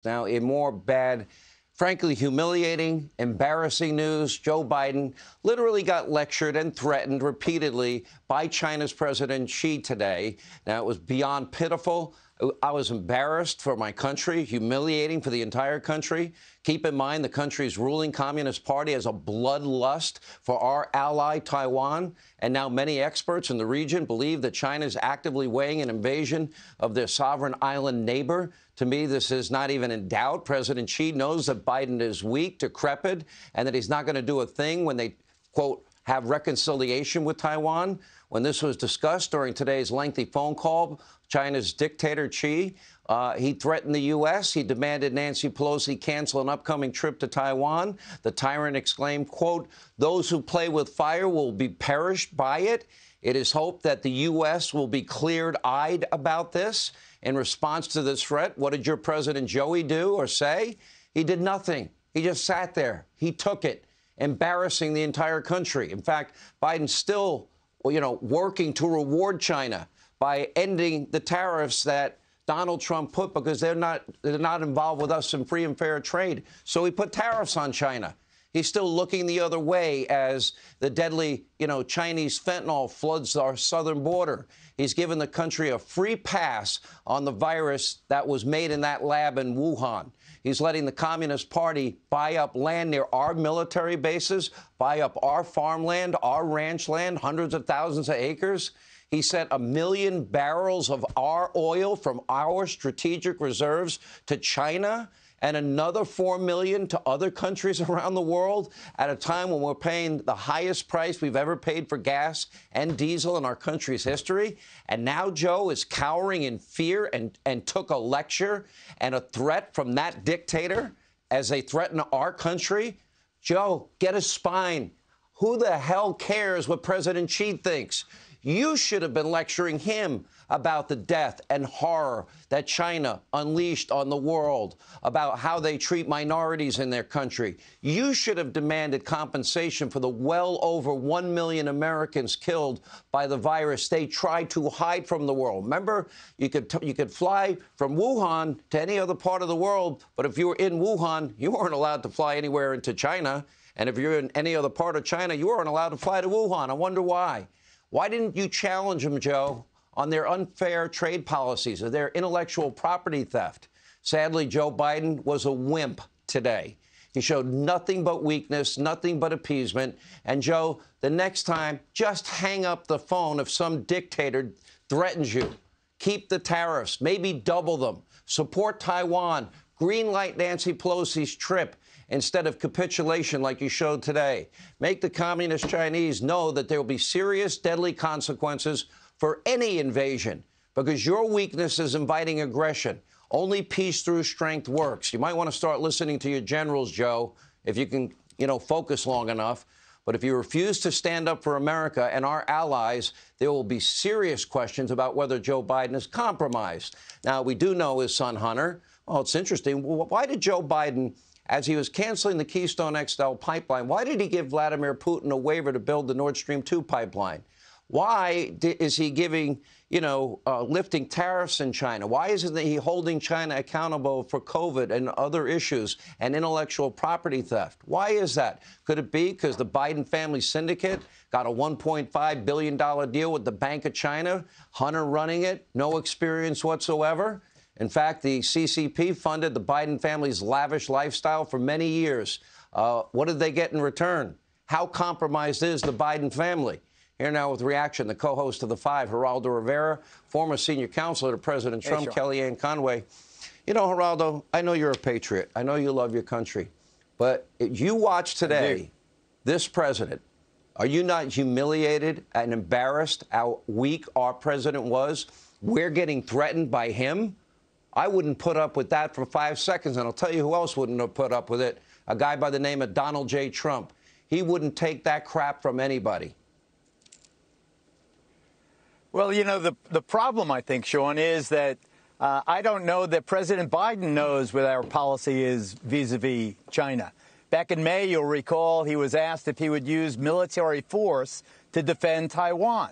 Now, in more bad, frankly, humiliating, embarrassing news, Joe Biden literally got lectured and threatened repeatedly by China's President Xi today. Now, it was beyond pitiful. I was embarrassed for my country, humiliating for the entire country. Keep in mind, the country's ruling Communist Party has a bloodlust for our ally, Taiwan. And now many experts in the region believe that China is actively weighing an invasion of their sovereign island neighbor. To me, this is not even in doubt. President Xi knows that Biden is weak, decrepit, and that he's not going to do a thing when they, quote, have reconciliation with Taiwan. When this was discussed during today's lengthy phone call, China's dictator Xi, he threatened the U.S. He demanded Nancy Pelosi cancel an upcoming trip to Taiwan. The tyrant exclaimed, quote, "Those who play with fire will be perished by it." It is hoped that the U.S. will be clear-eyed about this. In response to this threat, what did your President Joey do or say? He did nothing. He just sat there. He took it, embarrassing the entire country. In fact, Biden's still, working to reward China by ending the tariffs that Donald Trump put, because they're not involved with us in free and fair trade. So he put tariffs on China. He's still looking the other way as the deadly, Chinese fentanyl floods our southern border. He's given the country a free pass on the virus that was made in that lab in Wuhan. He's letting the Communist Party buy up land near our military bases, buy up our farmland, our ranch land, hundreds of thousands of acres. He sent 1 million barrels of our oil from our strategic reserves to China, and another 4 million to other countries around the world at a time when we're paying the highest price we've ever paid for gas and diesel in our country's history. And now Joe is cowering in fear and took a lecture and a threat from that dictator as they threaten our country. Joe, get a spine. Who the hell cares what President Xi thinks? You should have been lecturing him about the death and horror that China unleashed on the world, about how they treat minorities in their country. You should have demanded compensation for the well over 1 million Americans killed by the virus they tried to hide from the world. Remember, you could fly from Wuhan to any other part of the world, but if you were in Wuhan, you weren't allowed to fly anywhere into China. And if you're in any other part of China, you weren't allowed to fly to Wuhan. I wonder why. Why didn't you challenge them, Joe, on their unfair trade policies or their intellectual property theft? Sadly, Joe Biden was a wimp today. He showed nothing but weakness, nothing but appeasement. And, Joe, the next time, just hang up the phone if some dictator threatens you. Keep the tariffs, maybe double them. Support Taiwan. Greenlight Nancy Pelosi's trip instead of capitulation like you showed today. Make the communist Chinese know that there will be serious, deadly consequences for any invasion, because your weakness is inviting aggression. Only peace through strength works. You might want to start listening to your generals, Joe, if you can, focus long enough. But if you refuse to stand up for America and our allies, there will be serious questions about whether Joe Biden is compromised. Now, we do know his son, Hunter. Well, it's interesting. Why did Joe Biden, as he was canceling the Keystone XL pipeline, why did he give Vladimir Putin a waiver to build the Nord Stream 2 pipeline? Why is he giving, lifting tariffs in China? Why isn't he holding China accountable for COVID and other issues and intellectual property theft? Why is that? Could it be because the Biden family syndicate got a $1.5 billion deal with the Bank of China, Hunter running it, no experience whatsoever? In fact, the CCP funded the Biden family's lavish lifestyle for many years. What did they get in return? How compromised is the Biden family? Here now with reaction, the co-host of The Five, Geraldo Rivera, former senior counselor to President Trump, Kellyanne Conway. Geraldo, I know you're a patriot. I know you love your country. But you watch today this president. Are you not humiliated and embarrassed how weak our president was? We're getting threatened by him. I wouldn't put up with that for 5 seconds, and I'll tell you who else wouldn't have put up with it. A guy by the name of Donald J. Trump. He wouldn't take that crap from anybody. Well, the problem, I think, Sean, is that I don't know that President Biden knows what our policy is vis-a-vis China. Back in May, you'll recall, he was asked if he would use military force to defend Taiwan.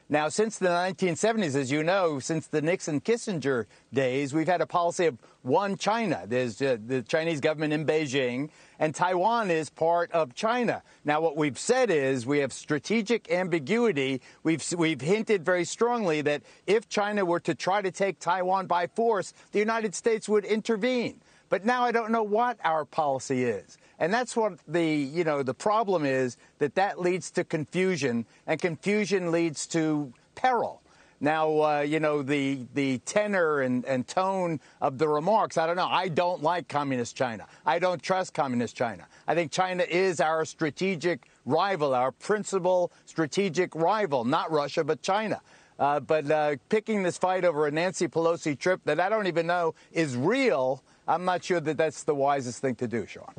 Now, since the 1970s, as you know, since the Nixon-Kissinger days, we've had a policy of one China. There's the Chinese government in Beijing, and Taiwan is part of China. Now, what we've said is we have strategic ambiguity. We've hinted very strongly that if China were to try to take Taiwan by force, the United States would intervene. But now I don't know what our policy is. And that's what the problem is, that leads to confusion, and confusion leads to peril. Now, the tenor and tone of the remarks, I don't know. I don't like Communist China. I don't trust Communist China. I think China is our strategic rival, our principal strategic rival, not Russia, but China. But picking this fight over a Nancy Pelosi trip that I don't even know is real, I'm not sure that that's the wisest thing to do, Sean.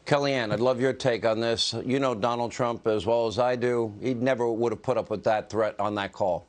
Kellyanne, I'd love your take on this. You know Donald Trump as well as I do. He never would have put up with that threat on that call.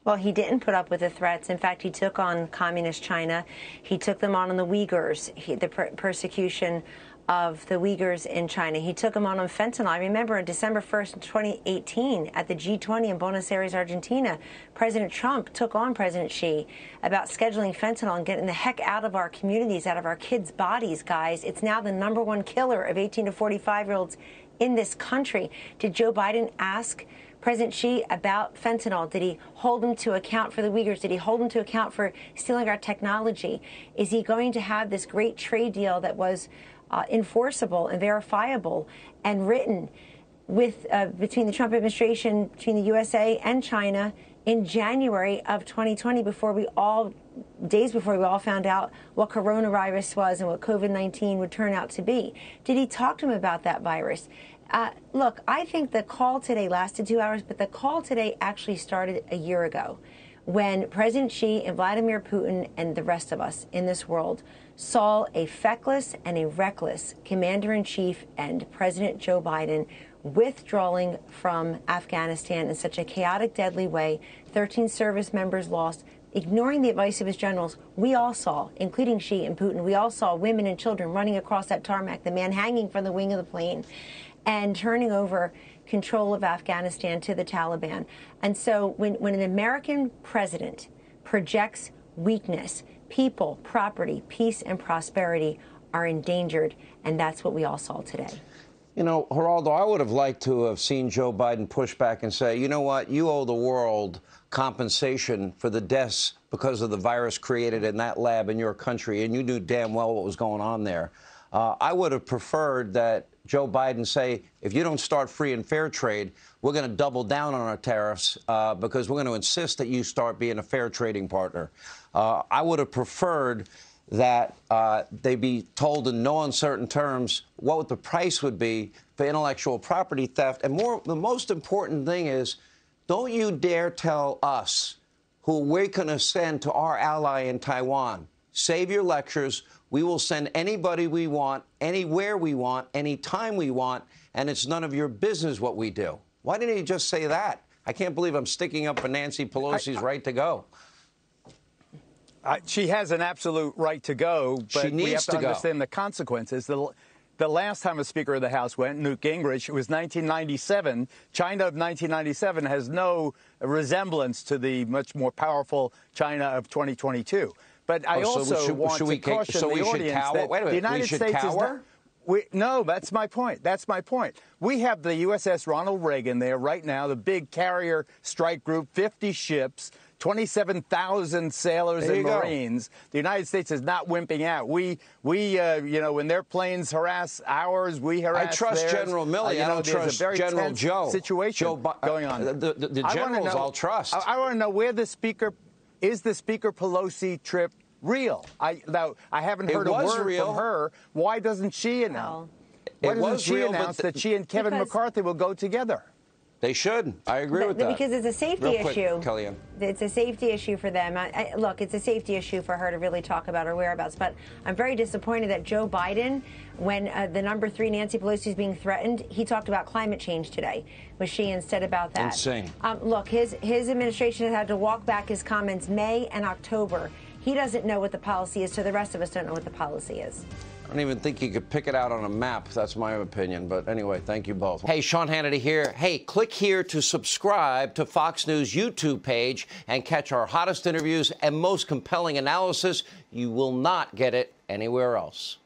Well, he didn't put up with the threats. In fact, he took on Communist China. He took them on the Uyghurs, the persecution of the Uyghurs in China. He took them on fentanyl. I remember on December 1st, 2018, at the G20 in Buenos Aires, Argentina, President Trump took on President Xi about scheduling fentanyl and getting the heck out of our communities, out of our kids' bodies, guys. It's now the #1 killer of 18 to 45-year-olds in this country. Did Joe Biden ask President Xi about fentanyl? Did he hold him to account for the Uyghurs? Did he hold him to account for stealing our technology? Is he going to have this great trade deal that was enforceable and verifiable and written with between the Trump administration, between the USA and China in January of 2020, days before we all found out what coronavirus was and what COVID-19 would turn out to be? Did he talk to him about that virus? Look, I think the call today lasted 2 hours, but the call today actually started a year ago when President Xi and Vladimir Putin and the rest of us in this world saw a feckless and a reckless commander-in-chief and President Joe Biden withdrawing from Afghanistan in such a chaotic, deadly way, 13 service members lost, ignoring the advice of his generals. We all saw, including Xi and Putin, we all saw women and children running across that tarmac, the man hanging from the wing of the plane, and turning over control of Afghanistan to the Taliban. And so when an American president projects weakness, people, property, peace, and prosperity are endangered, and that's what we all saw today. You know, Geraldo, I would have liked to have seen Joe Biden push back and say, you know what, you owe the world compensation for the deaths because of the virus created in that lab in your country, and you knew damn well what was going on there. I would have preferred that Joe Biden say, if you don't start free and fair trade, we're going to double down on our tariffs because we're going to insist that you start being a fair trading partner. I would have preferred that they be told in no uncertain terms what the price would be for intellectual property theft. And the most important thing is, don't you dare tell us who we're going to send to our ally in Taiwan. Save your lectures. We will send anybody we want, anywhere we want, anytime we want, and it's none of your business what we do. Why didn't he just say that? I can't believe I'm sticking up for Nancy Pelosi's right to go. She has an absolute right to go, but we have to understand the consequences. The last time a Speaker of the House went, Newt Gingrich, it was 1997. China of 1997 has no resemblance to the much more powerful China of 2022. But I also want to caution the audience that the United States is not... No, that's my point. That's my point. We have the USS Ronald Reagan there right now, the big carrier strike group, 50 ships, 27,000 sailors and Marines. The United States is not wimping out. We when their planes harass ours, we harass theirs. I trust General Milley. I don't trust General Joe. Situation going on. The generals I'll trust. I want to know where the Speaker is. The Speaker Pelosi trip real? I haven't heard a word from her. Why doesn't she announce? Why doesn't she announce that she and Kevin McCarthy will go together? They should. I agree with that. Because it's a safety issue. Kellyanne. It's a safety issue for them. Look, it's a safety issue for her to really talk about her whereabouts. But I'm very disappointed that Joe Biden, when the #3 Nancy Pelosi is being threatened, he talked about climate change today with Xi instead about that. Insane. Look, his administration has had to walk back his comments May and October. He doesn't know what the policy is, so the rest of us don't know what the policy is. I don't even think you could pick it out on a map. That's my opinion. But anyway, thank you both. Hey, Sean Hannity here. Hey, click here to subscribe to Fox News YouTube page and catch our hottest interviews and most compelling analysis. You will not get it anywhere else.